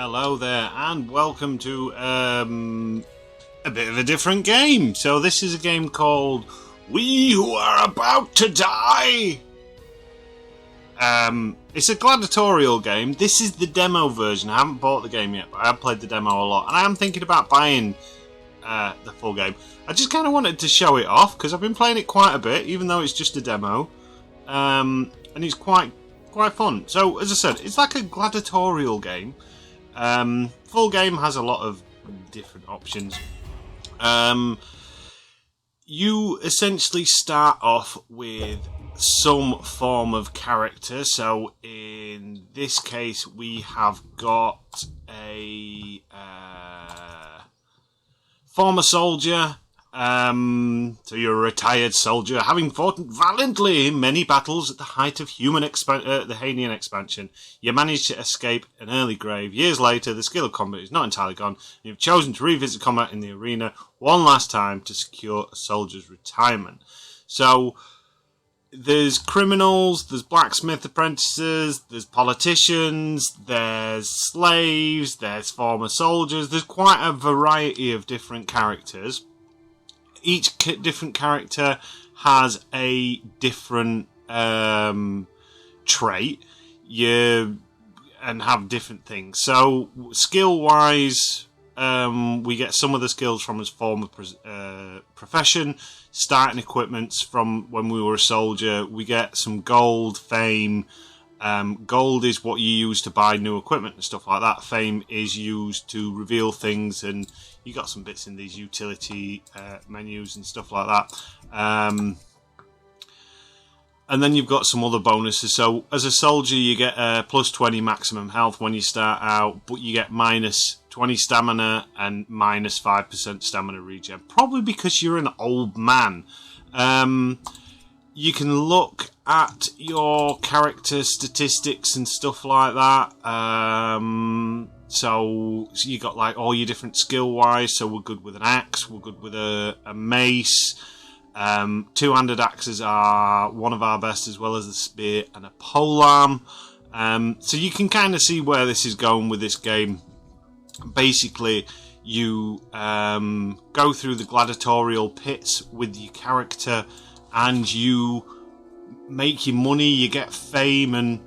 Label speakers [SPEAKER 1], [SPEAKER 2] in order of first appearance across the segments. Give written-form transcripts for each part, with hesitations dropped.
[SPEAKER 1] Hello there, and welcome to a bit of a different game. So this is a game called We Who Are About to Die. It's a gladiatorial game. This is the demo version. I haven't bought the game yet, but I have played the demo a lot, and I am thinking about buying the full game. I just kind of wanted to show it off because I've been playing it quite a bit, even though it's just a demo, and it's quite fun. So as I said, it's like a gladiatorial game. Full game has a lot of different options. You essentially start off with some form of character. So in this case, we have got a former soldier. So you're a retired soldier, having fought valiantly in many battles at the height of the Hanian expansion. You managed to escape an early grave. Years later, the skill of combat is not entirely gone, and you've chosen to revisit combat in the arena one last time to secure a soldier's retirement. So there's criminals, there's blacksmith apprentices, there's politicians, there's slaves, there's former soldiers. There's quite a variety of different characters. Each different character has a different trait, and have different things. So skill-wise, we get some of the skills from his former profession, starting equipments from when we were a soldier. We get some gold, fame. Gold is what you use to buy new equipment and stuff like that. Fame is used to reveal things, and you got some bits in these utility menus and stuff like that. And then you've got some other bonuses. So as a soldier, you get plus 20 maximum health when you start out, but you get minus 20 stamina and minus 5% stamina regen. Probably because you're an old man. You can look at your character statistics and stuff like that. So you got like all your different skill wise. So we're good with an axe, we're good with a mace. Two-handed axes are one of our best, as well as the spear and a polearm. So you can kind of see where this is going with this game. Basically, you go through the gladiatorial pits with your character, and you make your money, you get fame, and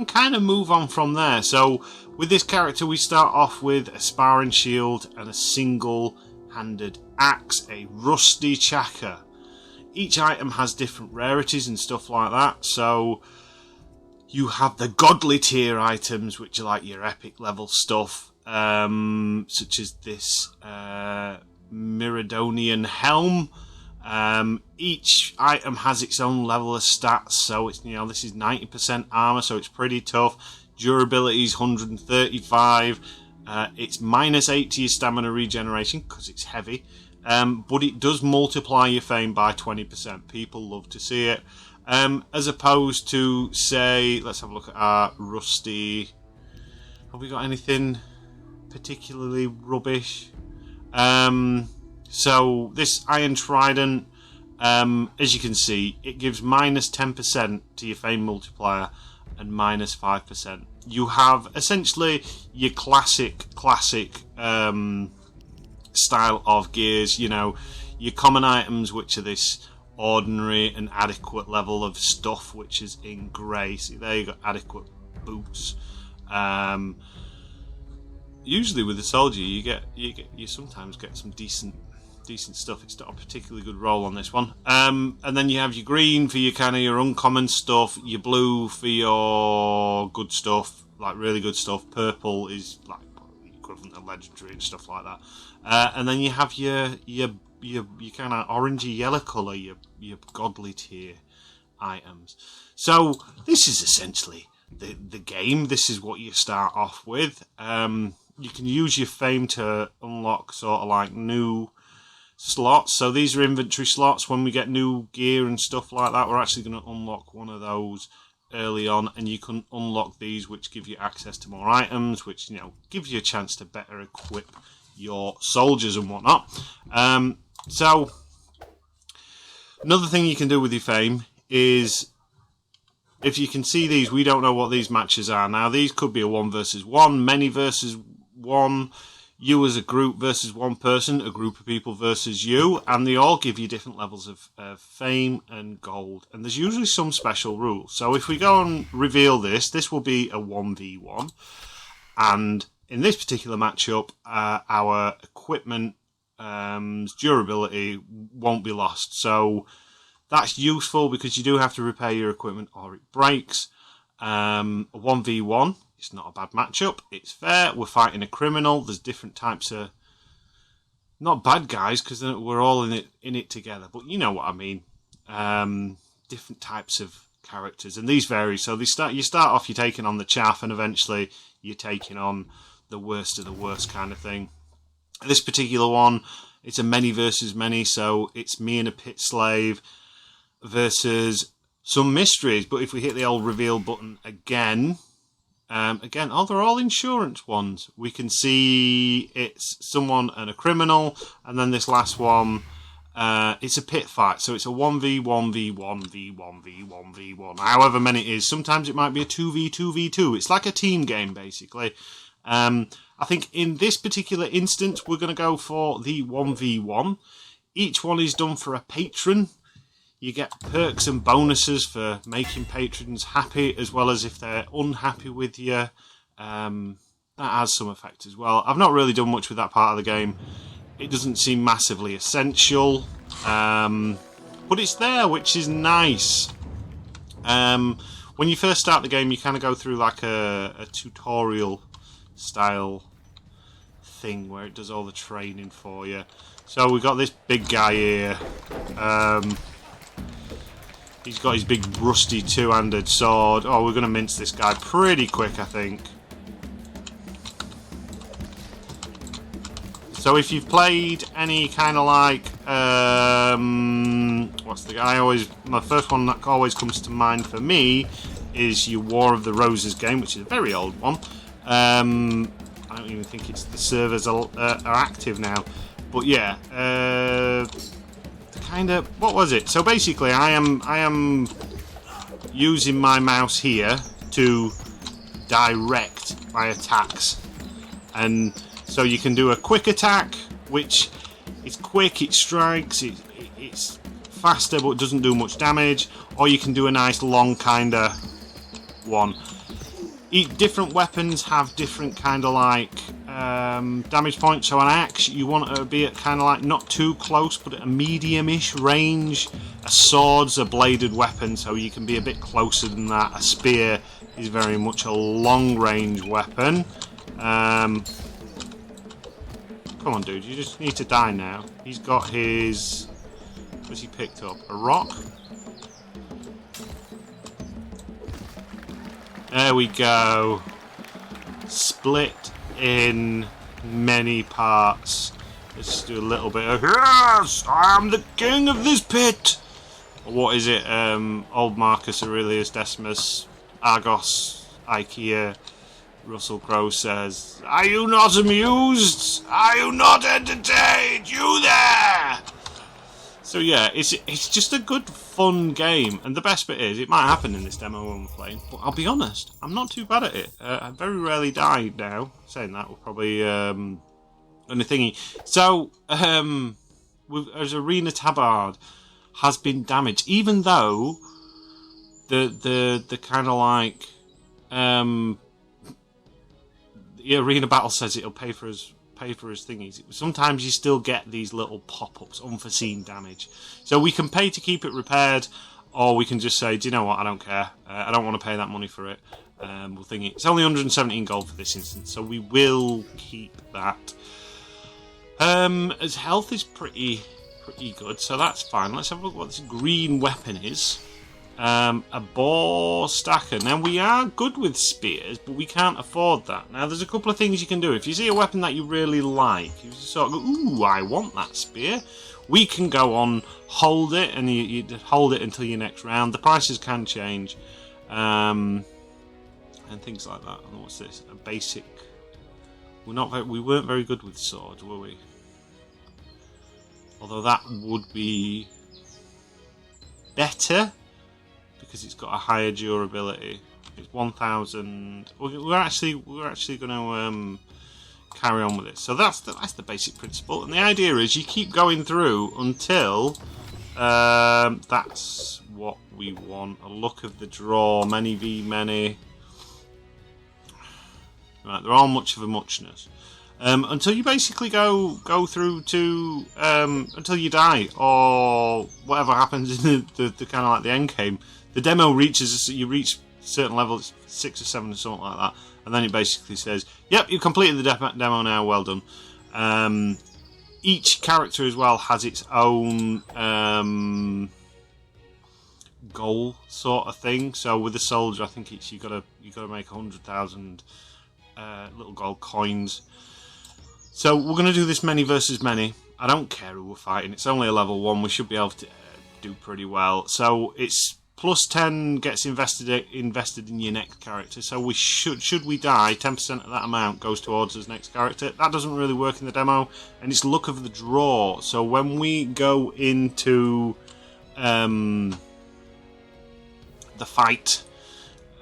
[SPEAKER 1] kind of move on from there. So with this character, we start off with a sparring shield and a single-handed axe, a rusty chakra. Each item has different rarities and stuff like that. So you have the godly tier items, which are like your epic level stuff, such as this Miradonian helm. Each item has its own level of stats, so it's, this is 90% armor, so it's pretty tough. Durability is 135. It's minus 80 stamina regeneration because it's heavy, but it does multiply your fame by 20%. People love to see it. As opposed to, say, let's have a look at our rusty. Have we got anything particularly rubbish? So this iron trident, as you can see, it gives minus 10% to your fame multiplier and minus 5%. You have essentially your classic style of gears. Your common items, which are this ordinary and adequate level of stuff, which is in grey. See there, you got adequate boots. Usually with the soldier, you sometimes get some decent stuff. It's not a particularly good roll on this one. And then you have your green for your uncommon stuff, your blue for your good stuff, like really good stuff. Purple is like equivalent to legendary and stuff like that. And then you have your kind of orangey yellow colour, your godly tier items. So this is essentially the game. This is what you start off with. You can use your fame to unlock sort of like new slots. So these are inventory slots. When we get new gear and stuff like that, we're actually going to unlock one of those early on, and you can unlock these, which give you access to more items, which gives you a chance to better equip your soldiers and whatnot. So another thing you can do with your fame is, if you can see these, we don't know what these matches are now. These could be a 1 versus 1, many versus one, you as a group versus one person, a group of people versus you, and they all give you different levels of fame and gold. And there's usually some special rules. So if we go and reveal this will be a 1v1. And in this particular matchup, our equipment durability won't be lost. So that's useful because you do have to repair your equipment or it breaks. A 1v1. It's not a bad matchup. It's fair. We're fighting a criminal. There's different types of, not bad guys, because we're all in it together. But you know what I mean. Different types of characters, and these vary. So you start off, you're taking on the chaff, and eventually you're taking on the worst of the worst kind of thing. This particular one, it's a many versus many. So it's me and a pit slave versus some mysteries. But if we hit the old reveal button again. They're all insurance ones. We can see it's someone and a criminal, and then this last one, it's a pit fight. So it's a 1v1v1v1v1v1, however many it is. Sometimes it might be a 2v2v2. It's like a team game, basically. I think in this particular instance, we're going to go for the 1v1. Each one is done for a patron. You get perks and bonuses for making patrons happy, as well as if they're unhappy with you. That has some effect as well. I've not really done much with that part of the game. It doesn't seem massively essential. But it's there, which is nice. When you first start the game, you kind of go through like a tutorial style thing where it does all the training for you. So we've got this big guy here. He's got his big rusty two-handed sword. Oh, we're going to mince this guy pretty quick, I think. So if you've played any kind of like... what's the guy always... My first one that always comes to mind for me is your War of the Roses game, which is a very old one. I don't even think the servers are active now. But yeah... what was it? So basically, I am using my mouse here to direct my attacks, and so you can do a quick attack, which is quick, it strikes, it's faster but doesn't do much damage, or you can do a nice long kind of one. Different weapons have different kind of like damage points. So an axe, you want to be at kind of like not too close, but at a medium-ish range. A sword's a bladed weapon, so you can be a bit closer than that. A spear is very much a long-range weapon. Come on, dude, you just need to die now. He's got his... What's he picked up? A rock? There we go. Split in many parts. Let's do a little bit of... Yes! I am the king of this pit! What is it? Old Marcus Aurelius Decimus, Argos, Ikea, Russell Crowe says, "Are you not amused? Are you not entertained? You there!" So yeah, it's just a good, fun game, and the best bit is, it might happen in this demo when we're playing, but I'll be honest, I'm not too bad at it. I very rarely die now. Saying that, we're probably only thingy. So, as Arena Tabard has been damaged, even though the kind of like the Arena Battle says it'll pay for his thingies. Sometimes you still get these little pop-ups, unforeseen damage. So we can pay to keep it repaired, or we can just say, do you know what, I don't care. I don't want to pay that money for it. We'll think it's only 117 gold for this instance, so we will keep that. His health is pretty good, so that's fine. Let's have a look what this green weapon is. A boar stacker. Now, we are good with spears, but we can't afford that. Now, there's a couple of things you can do. If you see a weapon that you really like, you just sort of go, ooh, I want that spear. We can go on, hold it, and you hold it until your next round. The prices can change. And things like that. And what's this? A basic... We weren't very good with swords, were we? Although that would be better, because it's got a higher durability. It's 1,000. We're actually going to carry on with it. So that's the basic principle, and the idea is you keep going through until that's what we want. A look of the draw, many v many. Right, they're all much of a muchness. Until you basically go through to until you die or whatever happens in the kind of like the end game. The demo reaches, you reach a certain level, it's 6 or 7 or something like that, and then it basically says, "Yep, you've completed the demo now. Well done." Each character as well has its own goal sort of thing. So with the soldier, I think it's you gotta make 100,000 little gold coins. So we're going to do this many versus many. I don't care who we're fighting. It's only a level 1. We should be able to do pretty well. So it's plus 10 gets invested in your next character. So we should we die, 10% of that amount goes towards his next character. That doesn't really work in the demo, and it's luck of the draw. So when we go into the fight,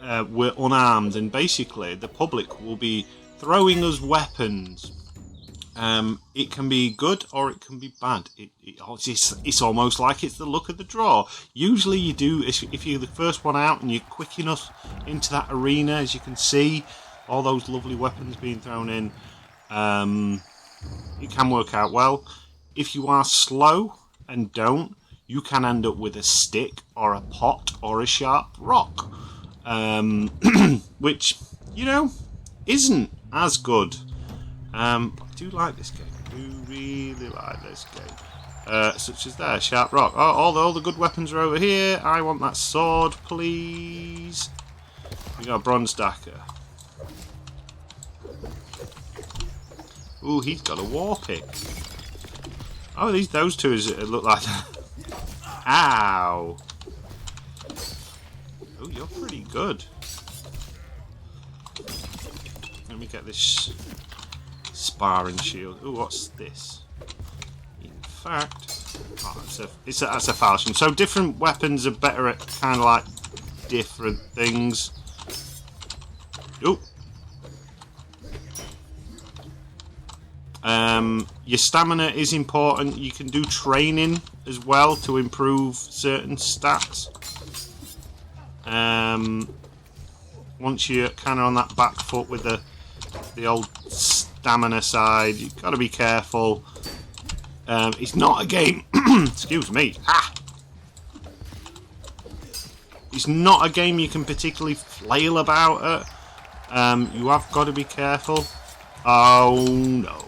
[SPEAKER 1] we're unarmed, and basically the public will be throwing us weapons. It can be good or it can be bad. It's almost like it's the luck of the draw. Usually you do, if you're the first one out and you're quick enough into that arena, as you can see, all those lovely weapons being thrown in, it can work out well. If you are slow and don't, you can end up with a stick or a pot or a sharp rock, which, isn't as good. I do like this game. I do really like this game. Such as there, sharp rock. Oh, all the good weapons are over here. I want that sword, please. We got a bronze dagger. Ooh, he's got a war pick. Oh, those two look like that. Ow. Oh, you're pretty good. Let me get this sparring shield. Ooh, what's this? In fact, that's a falchion. So different weapons are better at kind of like different things. Ooh. Your stamina is important. You can do training as well to improve certain stats. Once you're kind of on that back foot with the old stamina side, you've got to be careful. It's not a game. Excuse me. It's not a game you can particularly flail about at. You have got to be careful. Oh no.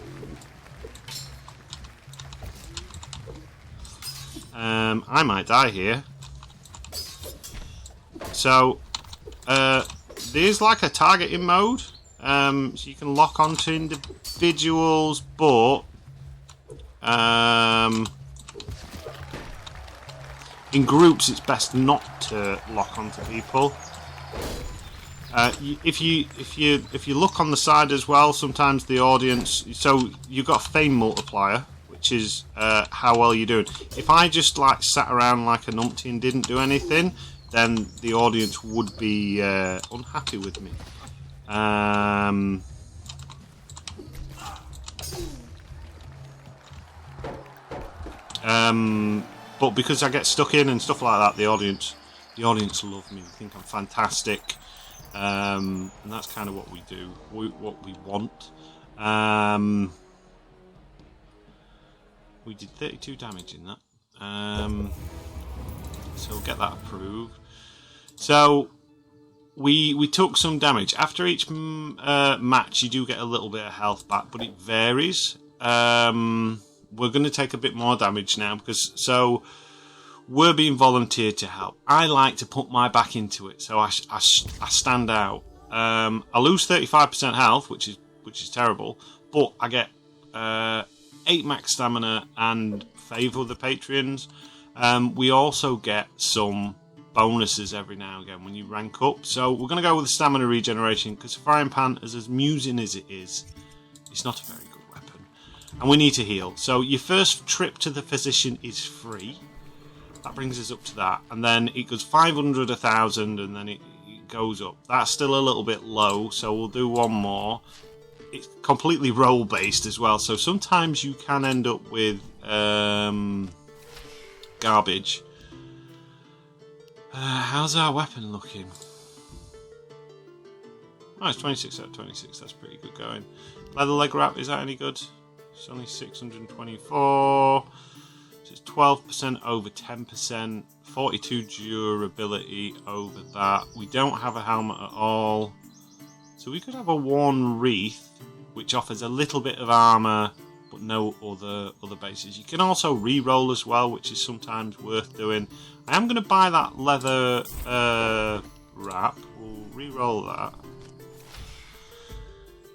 [SPEAKER 1] I might die here. So there's like a targeting mode. So you can lock onto individuals, but in groups it's best not to lock onto people. If you look on the side as well, sometimes the audience. So you've got a fame multiplier, which is how well you're doing. If I just like sat around like a numpty and didn't do anything, then the audience would be unhappy with me. But because I get stuck in and stuff like that, the audience love me. They think I'm fantastic, and that's kind of what we do, what we want. We did 32 damage in that, so we'll get that approved. So we took some damage after each match. You do get a little bit of health back, but it varies. We're going to take a bit more damage now because we're being volunteered to help. I like to put my back into it, so I stand out. I lose 35% health, which is terrible, but I get 8 max stamina and favour of the Patreons. We also get some bonuses every now and again when you rank up. So we're going to go with the stamina regeneration because frying pan, as amusing as it is, it's not a very good weapon. And we need to heal. So your first trip to the physician is free. That brings us up to that. And then it goes 500, 1,000, and then it goes up. That's still a little bit low, so we'll do one more. it's completely roll based as well. So sometimes you can end up with garbage. How's our weapon looking? Oh, it's 26 out of 26. That's pretty good going. Leather leg wrap, is that any good? It's only 624. So it's 12% over 10%. 42 durability over that. We don't have a helmet at all. So we could have a worn wreath, which offers a little bit of armour, but no other bases. You can also re-roll as well, which is sometimes worth doing. I am going to buy that leather wrap. We'll re-roll that.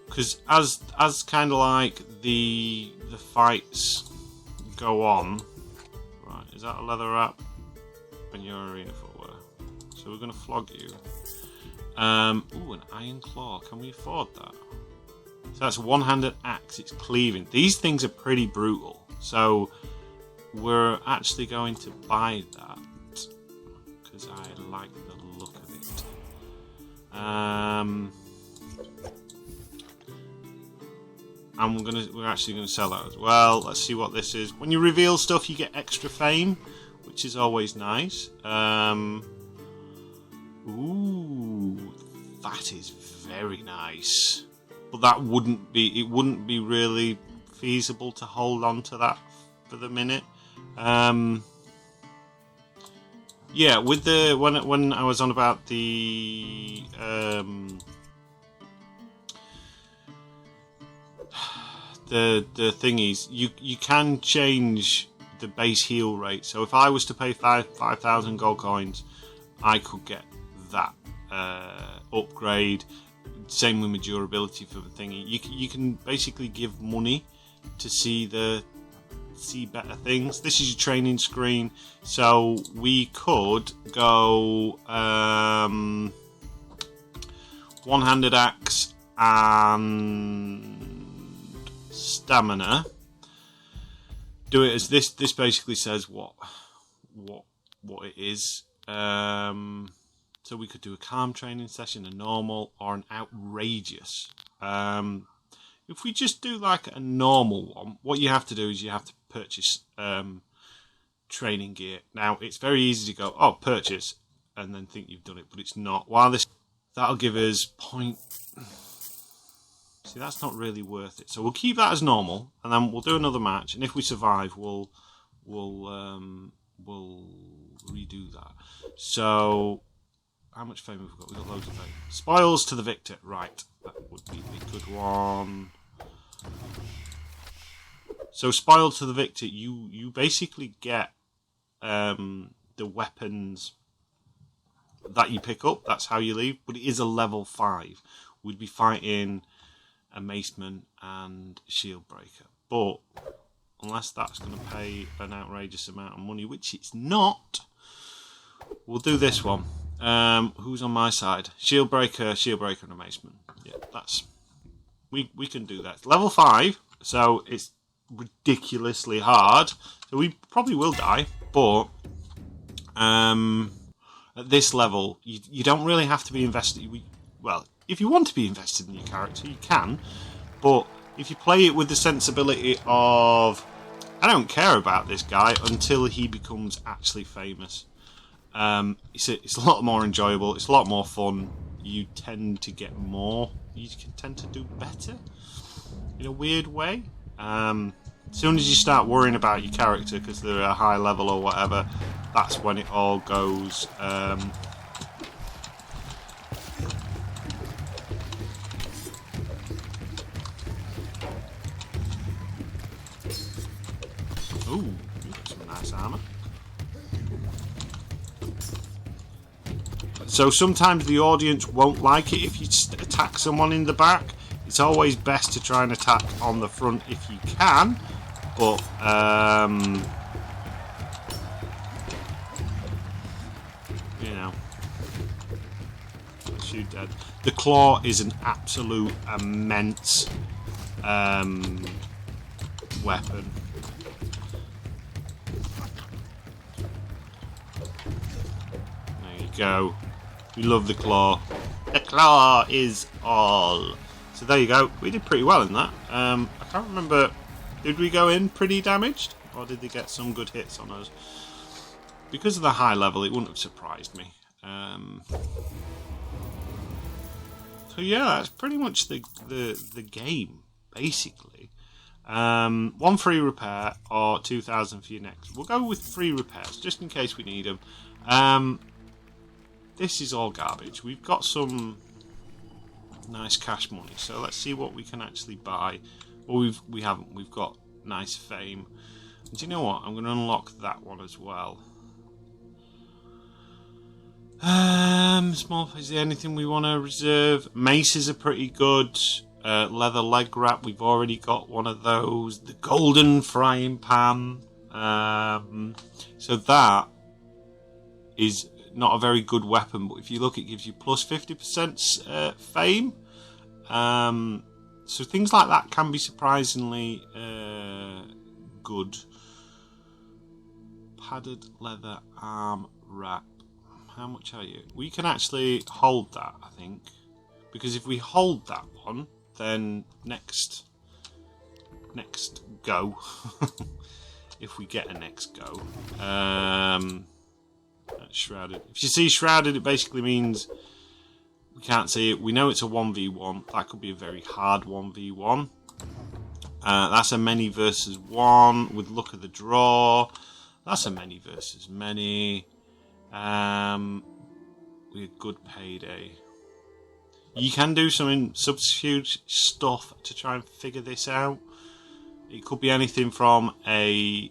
[SPEAKER 1] Because as kind of like the fights go on, right? Is that a leather wrap? And your arena footwear. So we're going to flog you. Ooh, an iron claw. Can we afford that? So that's a one-handed axe. It's cleaving. These things are pretty brutal. So we're actually going to buy that because I like the look of it. And we're actually gonna sell that as well. Let's see what this is. When you reveal stuff, you get extra fame, which is always nice. Ooh, that is very nice. But that wouldn't be really feasible to hold on to that for the minute. Yeah, with the when I was on about the thingies, you can change the base heal rate. So if I was to pay 5,000 gold coins, I could get that upgrade. Same with my durability for the thingy. You can basically give money to see better things. This is your training screen, so we could go one-handed axe and stamina. Do it as this. This basically says what it is. So we could do a calm training session, a normal, or an outrageous. If we just do like a normal one, what you have to do is you have to purchase training gear. Now, it's very easy to go, oh, purchase, and then think you've done it, but it's not. While that'll give us point. See, that's not really worth it. So we'll keep that as normal, and then we'll do another match, and if we survive, we'll redo that. So, how much fame have we got? We've got loads of fame. Spoils to the victor. Right, that would be a good one. So, spoil to the victor, you basically get the weapons that you pick up. That's how you leave, but it is a level 5. We'd be fighting a maceman and shield breaker, but unless that's going to pay an outrageous amount of money, which it's not, we'll do this one. Who's on my side? Shield breaker, and a maceman. Yeah, we can do that. It's level 5, so it's ridiculously hard. So we probably will die, but at this level, you don't really have to be invested. Well, if you want to be invested in your character, you can, but if you play it with the sensibility of, I don't care about this guy until he becomes actually famous, it's a lot more enjoyable, it's a lot more fun, you tend to get more, you can tend to do better, in a weird way. As soon as you start worrying about your character because they're at a high level or whatever, that's when it all goes ooh, you've got some nice armour. So sometimes the audience won't like it if you attack someone in the back. It's always best to try and attack on the front if you can, but you know, shoot dead. The claw is an absolute immense weapon. There you go. We love the claw. The claw is all. So there you go. We did pretty well in that. I can't remember. Did we go in pretty damaged? Or did they get some good hits on us? Because of the high level, it wouldn't have surprised me. So yeah, that's pretty much the game, basically. 1 free repair or 2,000 for your next. We'll go with free repairs, just in case we need them. This is all garbage. We've got some nice cash money, so let's see what we can actually buy. Well, we haven't. We've got nice fame. And do you know what? I'm going to unlock that one as well. Small. Is there anything we want to reserve? Maces are pretty good. Leather leg wrap. We've already got one of those. The golden frying pan. So that is not a very good weapon, but if you look, it gives you plus 50% fame. So things like that can be surprisingly good. Padded leather arm wrap. How much are you? We can actually hold that, I think, because if we hold that one, then next go, if we get a next go, that's shrouded. If you see shrouded, it basically means we can't see it. We know it's a 1v1. That could be a very hard 1v1. That's a many versus one with luck of the draw. That's a many versus many. With a good payday. You can do some subterfuge stuff to try and figure this out. It could be anything from a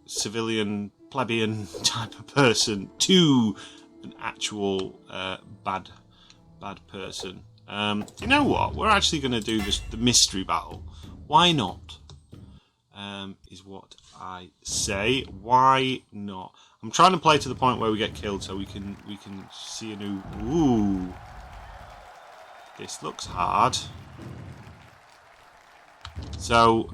[SPEAKER 1] civilian plebeian type of person to an actual bad person. You know what? We're actually going to do the mystery battle. Why not? Is what I say. Why not? I'm trying to play to the point where we get killed, so we can see a new. Ooh, this looks hard. So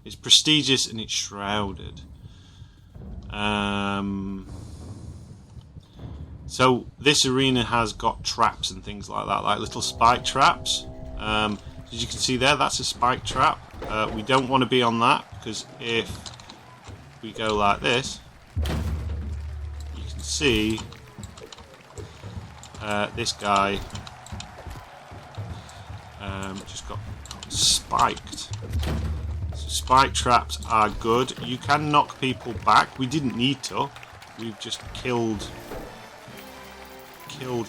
[SPEAKER 1] it's prestigious and it's shrouded. So this arena has got traps and things like that, like little spike traps. As you can see there, that's a spike trap. We don't want to be on that, because if we go like this, you can see this guy just got spiked. So spike traps are good. You can knock people back. We didn't need to. We've just killed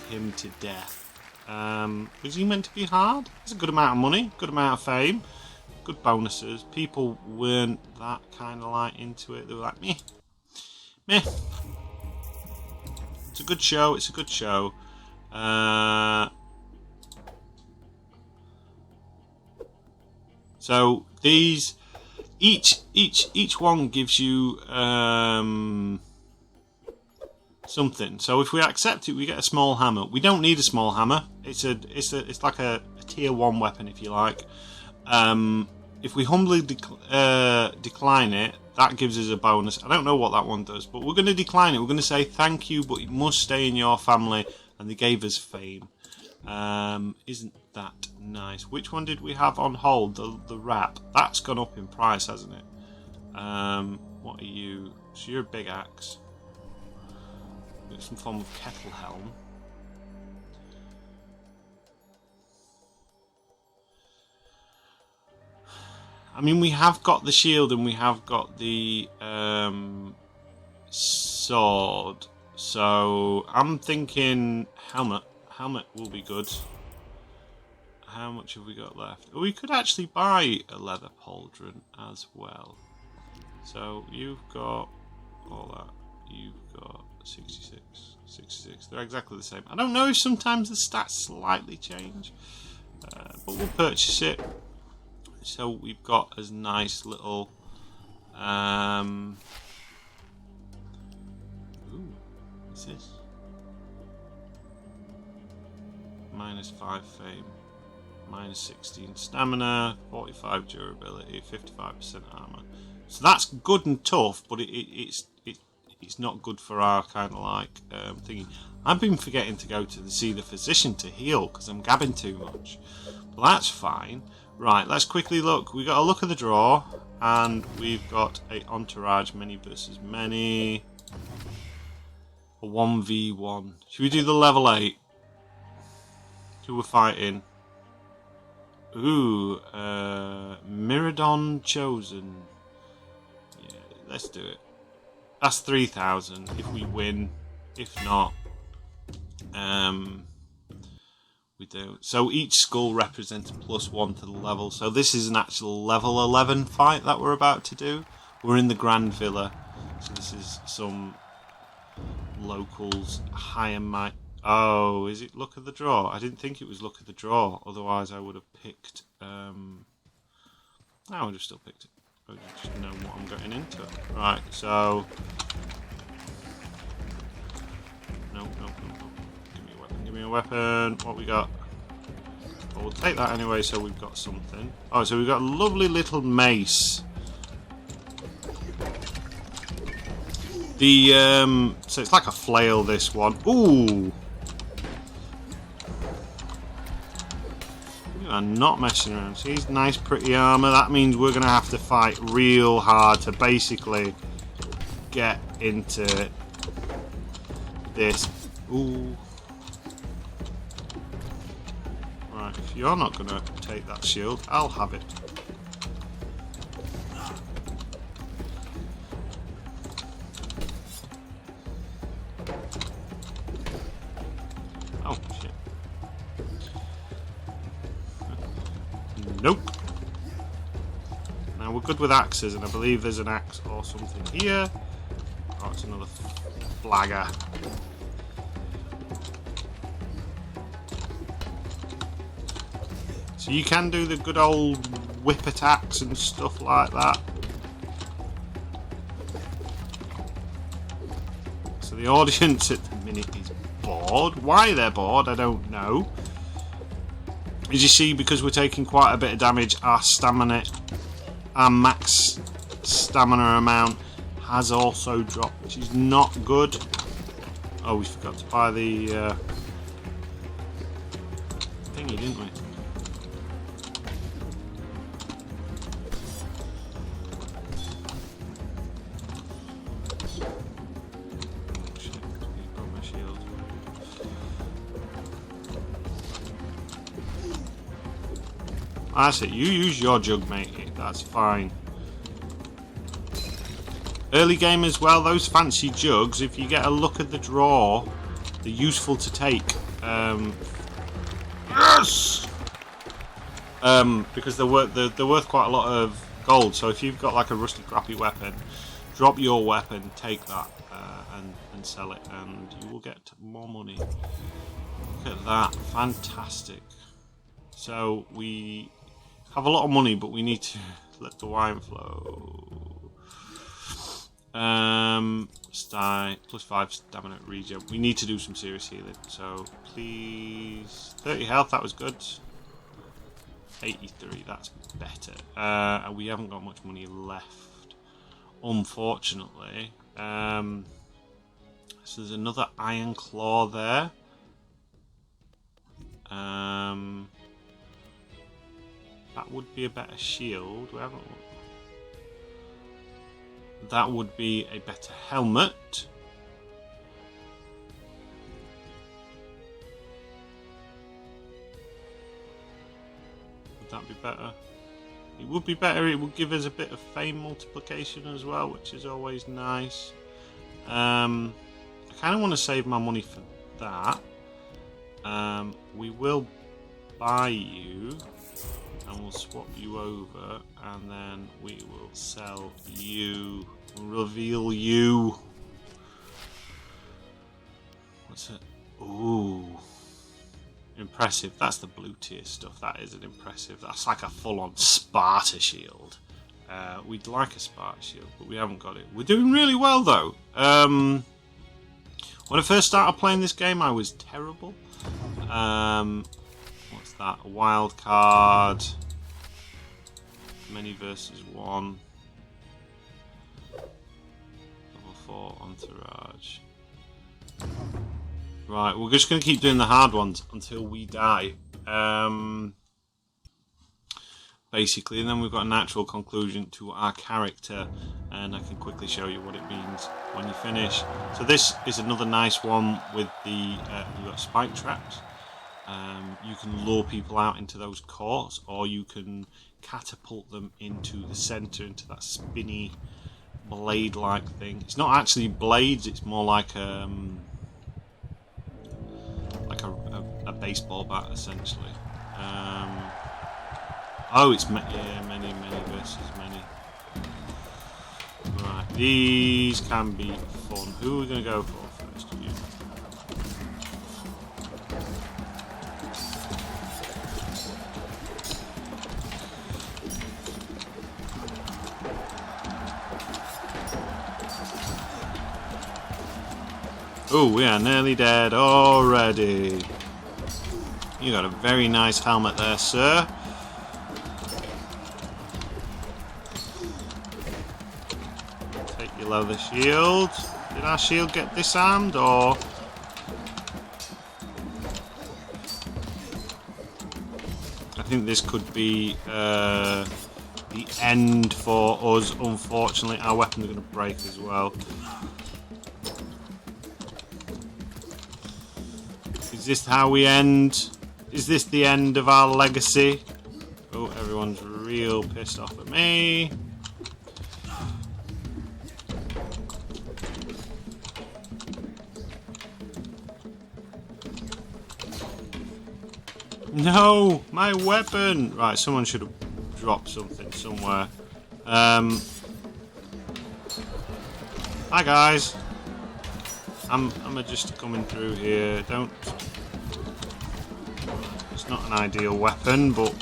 [SPEAKER 1] him to death. Was he meant to be hard? It's a good amount of money, good amount of fame, good bonuses. People weren't that kind of like into it. They were like, meh. It's a good show. It's a good show. So these, each one gives you something. So if we accept it, we get a small hammer. We don't need a small hammer. It's like a tier 1 weapon, if you like. If we humbly decline it, that gives us a bonus. I don't know what that one does, but we're going to decline it. We're going to say thank you, but it must stay in your family, and they gave us fame. Isn't that nice? Which one did we have on hold? The wrap. That's gone up in price, hasn't it? What are you? So you're a big axe. Some form of kettle helm. I mean, we have got the shield and we have got the sword. So I'm thinking helmet. Helmet will be good. How much have we got left? We could actually buy a leather pauldron as well. So you've got all that. You've got 66. They're exactly the same. I don't know if sometimes the stats slightly change, but we'll purchase it. So we've got a nice little what's this? -5 fame, -16 stamina, 45 durability, 55% armor. So that's good and tough, but it It's not good for our kind of like thingy. I've been forgetting to go to see the physician to heal because I'm gabbing too much. But that's fine. Right, let's quickly look. We got a look at the draw, and we've got a entourage many versus many. A 1v1. Should we do the level 8? Who we're fighting? Ooh, Miradon Chosen. Yeah, let's do it. That's 3,000 if we win. If not, we don't. So each skull represents +1 to the level. So this is an actual level 11 fight that we're about to do. We're in the Grand Villa. So this is some locals higher might. Oh, is it luck of the draw? I didn't think it was luck of the draw. Otherwise, I would have picked. I would have still picked it. I would just know what I'm getting into. Right, so. No. Give me a weapon. Give me a weapon. What we got? Well, we'll take that anyway. So we've got something. Oh, so we've got a lovely little mace. So it's like a flail. This one. Ooh. I'm not messing around. See, it's nice, pretty armor. That means we're gonna have to fight real hard to basically get into this. Ooh. Right, if you're not gonna take that shield, I'll have it. Oh shit. Nope. Now we're good with axes, and I believe there's an axe or something here. Oh, it's another flagger. So you can do the good old whip attacks and stuff like that. So the audience at the minute is bored. Why they're bored, I don't know. As you see, because we're taking quite a bit of damage, our stamina, our max stamina amount has also dropped, which is not good. Oh, we forgot to buy the thingy, didn't we? That's it. You use your jug, mate. That's fine. Early game as well. Those fancy jugs, if you get a look at the draw, they're useful to take. Yes. Because they're worth quite a lot of gold. So if you've got like a rusty, crappy weapon, drop your weapon, take that, and sell it, and you will get more money. Look at that. Fantastic. So we have a lot of money, but we need to let the wine flow. +5 stamina regen. We need to do some serious healing. So please, 30 health. That was good. 83. That's better. And we haven't got much money left, unfortunately. So there's another iron claw there. That would be a better shield. We haven't. That would be a better helmet. Would that be better? It would be better. It would give us a bit of fame multiplication as well, which is always nice. I kind of want to save my money for that. We will buy you. And we'll swap you over, and then we will sell you, reveal you. What's it? Ooh. Impressive. That's the blue tier stuff. That isn't impressive. That's like a full-on Sparta shield. We'd like a Sparta shield, but we haven't got it. We're doing really well, though. When I first started playing this game, I was terrible. What's that? A wild card. Many versus 1. Level for entourage. Right, we're just going to keep doing the hard ones until we die. Basically, and then we've got a natural conclusion to our character, and I can quickly show you what it means when you finish. So this is another nice one with the you've got spike traps. You can lure people out into those courts, or you can catapult them into the center, into that spinny blade-like thing. It's not actually blades; it's more like a baseball bat, essentially. Oh, it's many versus many. Right, these can be fun. Who are we going to go for first? You. Oh, we are nearly dead already. You got a very nice helmet there, sir. Take your leather shield. Did our shield get disarmed, or? I think this could be the end for us. Unfortunately, our weapons are going to break as well. Is this how we end? Is this the end of our legacy? Oh, everyone's real pissed off at me. No, my weapon! Right, someone should have dropped something somewhere. Hi guys. I'm just coming through here. Don't. It's not an ideal weapon, but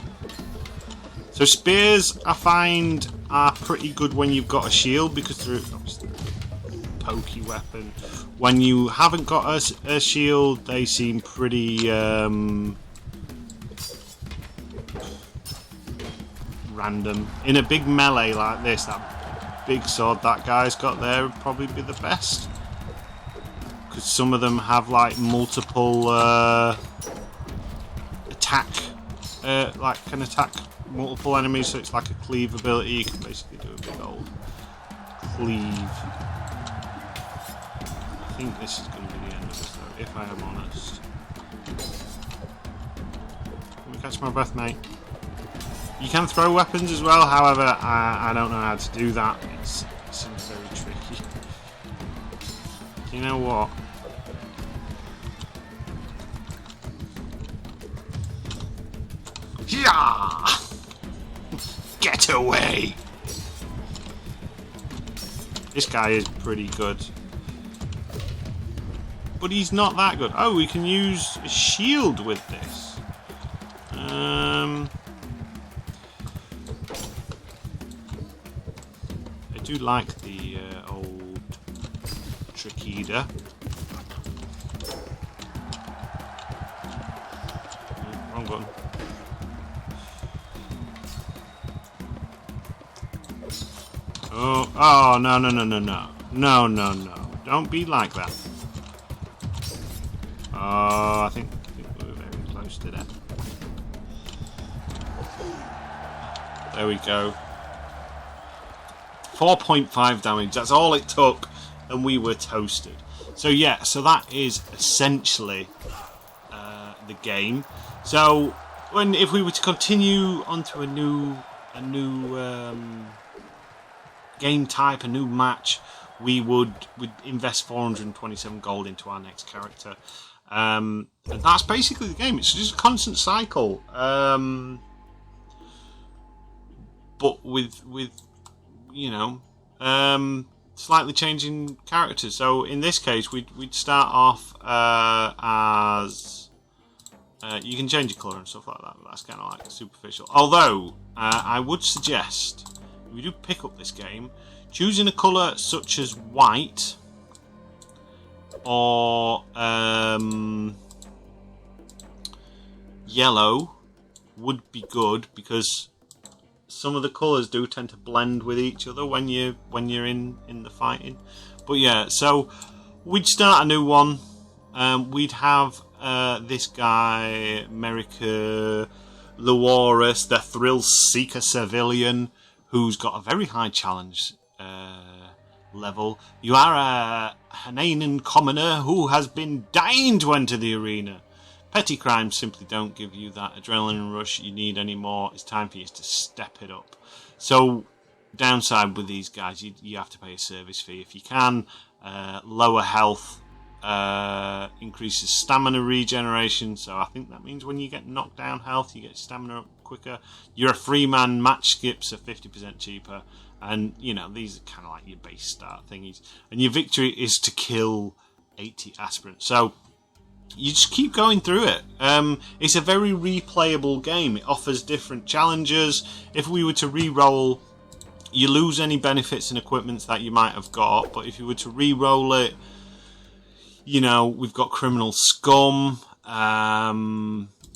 [SPEAKER 1] so spears I find are pretty good when you've got a shield, because they're obviously a pokey weapon. When you haven't got a shield, they seem pretty random. In a big melee like this, that big sword that guy's got there would probably be the best, because some of them have like multiple attack, like can attack multiple enemies, so it's like a cleave ability. You can basically do a big old cleave. I think this is going to be the end of this though, if I am honest. Let me catch my breath, mate. You can throw weapons as well, however, I don't know how to do that. It seems very tricky. Do you know what? Yeah! Get away! This guy is pretty good. But he's not that good. Oh, we can use a shield with this. I do like the old Trachida. Wrong button. Oh, no. No. Don't be like that. Oh, I think we're very close to that. There we go. 4.5 damage, that's all it took, and we were toasted. So yeah, so that is essentially the game. So if we were to continue onto a new game type, a new match, we'd invest 427 gold into our next character, and that's basically the game. It's just a constant cycle, but with you know, slightly changing characters. So in this case, we'd start off as you can change your colour and stuff like that, but that's kind of like superficial. Although I would suggest, if we do pick up this game, choosing a colour such as white or yellow would be good, because some of the colours do tend to blend with each other when you're in the fighting. But yeah, so we'd start a new one. We'd have this guy, America Luaris, the thrill seeker civilian, who's got a very high challenge level. You are a Hananan commoner who has been dying to enter the arena. Petty crimes simply don't give you that adrenaline rush you need anymore. It's time for you to step it up. So, downside with these guys, you have to pay a service fee if you can. Lower health increases stamina regeneration. So I think that means when you get knocked down health, you get stamina up quicker. You're a free man. Match skips are 50% cheaper. And, you know, these are kind of like your base start thingies. And your victory is to kill 80 aspirants. So you just keep going through it. It's a very replayable game. It offers different challenges. If we were to re-roll, you lose any benefits and equipments that you might have got. But if you were to re-roll it, you know, we've got Criminal Scum.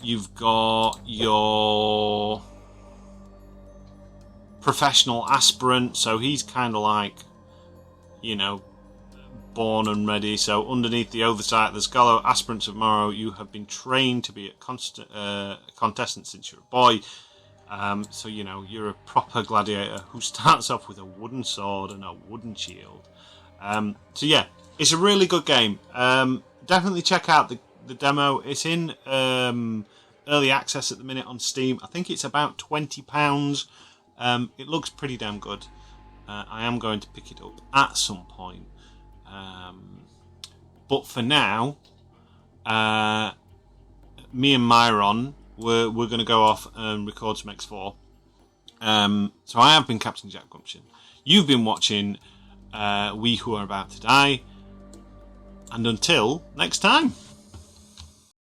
[SPEAKER 1] You've got your Professional Aspirant. So he's kind of like, you know, born and ready. So underneath the oversight of the Scholar, Aspirants of Morrow, you have been trained to be a contestant since you're a boy. So, you know, you're a proper gladiator who starts off with a wooden sword and a wooden shield. So, yeah, it's a really good game. Definitely check out the demo. It's in early access at the minute on Steam. I think it's about £20. It looks pretty damn good. I am going to pick it up at some point. But for now, me and Myron, we're going to go off and record some X4. So I have been Captain Jack Gumption. You've been watching We Who Are About to Die. And until next time.